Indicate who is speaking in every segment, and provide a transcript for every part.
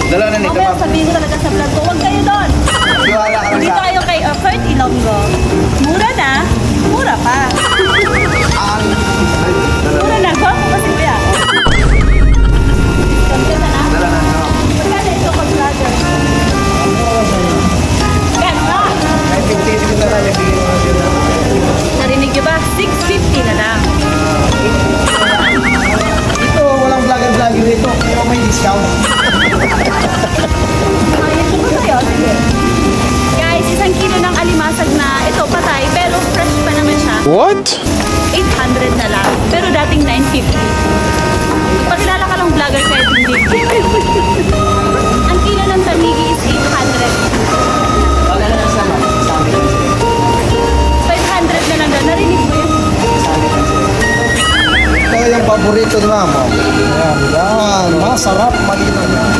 Speaker 1: Dala na nito,
Speaker 2: Mamaya
Speaker 1: ma'am.
Speaker 2: sabihin ko talaga sa vlog ko, huwag kayo doon.
Speaker 1: Tiwala ka lang
Speaker 2: Dito
Speaker 1: sa
Speaker 2: kayo kay Kurt Ilonggo. Mura na, mura pa.
Speaker 1: ang...
Speaker 2: Mura na, gwapo kasi kuya. Ganda na.
Speaker 1: Dala na nito, ma'am.
Speaker 2: Magkano ito pag vlogger? Ganda.
Speaker 1: Ay, 50 na lang yung bigay mo natin.
Speaker 2: Narinig niyo ba? 650 na lang.
Speaker 1: Ito, walang vlogger-vlogger dito. Pero may discount.
Speaker 2: Ito ko sa'yo, sige. Guys, 1 kilo ng alimasag na ito patay, pero fresh pa naman siya.
Speaker 3: What?
Speaker 2: 800 na lang. Pero dating 950. Pagkilala ka lang vlogger kahit hindi. Ang kilo ng tamigi is 800.
Speaker 1: Wala na lang sa ma'am. Sa amin lang sila.
Speaker 2: 500 na lang daw. Narinig mo yun?
Speaker 1: Sa amin lang sila. Ito yung paborito ni ma'am. oh. Ayan, yan. Masarap, malinaw yan.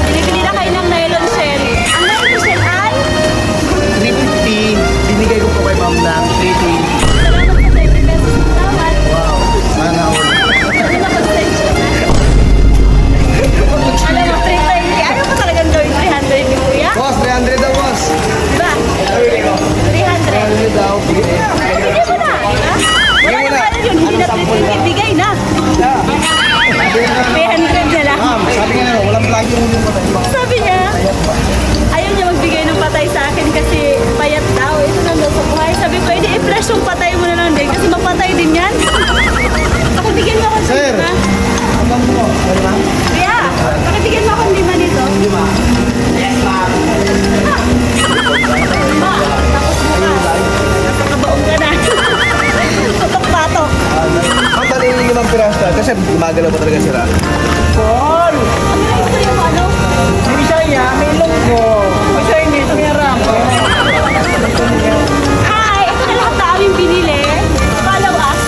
Speaker 2: Binibili na kayo ng nylon shell. Ang nylon shell ay
Speaker 1: 350. Binigay ko po kay ma'am ng 320.
Speaker 2: salamat sa 20 pesos. Salamat.
Speaker 1: Wow. Sana all.
Speaker 2: Ano na pag-send siya na? Alam mo, 320. Ayaw mo talagang gawin 300 ni Kuya?
Speaker 1: Boss, 300 daw, boss.
Speaker 2: Diba? 300.
Speaker 1: 300 daw. Bigay.
Speaker 2: Bigyan mo na, diba? Wala
Speaker 1: Bigyan mo
Speaker 2: na
Speaker 1: na.
Speaker 2: pala yun. Hindi na
Speaker 1: Anong sample
Speaker 2: 320. Bigay na. 300 na lang.
Speaker 1: Ma'am, sabi nga na, walang vlog yung patay.
Speaker 2: Sabi niya, ayaw niya magbigay ng patay sa akin kasi payat daw. Ito lang daw sa buhay. Sabi ko, edi i-flash yung patay mo na lang din kasi mapatay din yan. Ako bigyan mo ako ng
Speaker 1: Sir.
Speaker 2: lima.
Speaker 1: Hanggang mo. Ano na?
Speaker 2: Kaya, pakibigyan mo ako ng 5 dito.
Speaker 1: Yes, ma'am.
Speaker 2: Ma, tapos mo ka. Nakabaong ka na. Patok-patok.
Speaker 1: Ang talili ko ng pirasta kasi gumagalaw pa talaga sila.
Speaker 2: Ano ito yung ano?
Speaker 1: Bisaya, may lunggo. Bisaya, may tumirang.
Speaker 2: Ay, ito na lahat na aming binili. Follow us.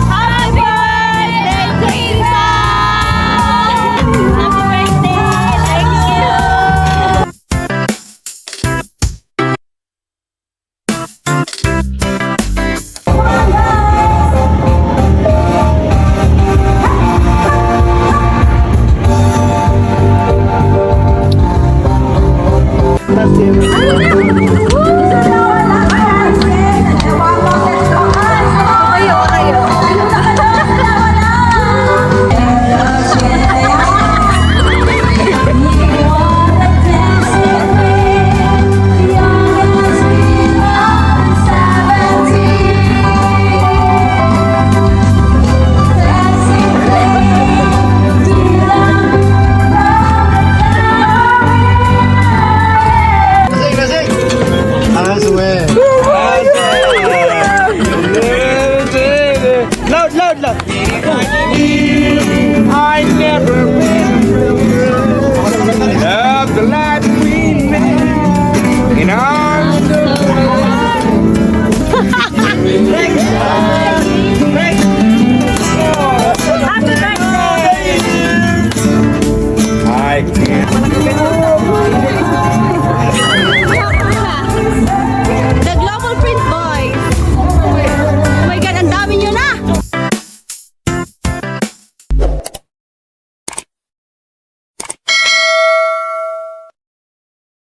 Speaker 2: Happy birthday, Teresa! Happy birthday! Thank you!
Speaker 1: Kasing, kasing. Ah, swear. Loud, loud, loud. I never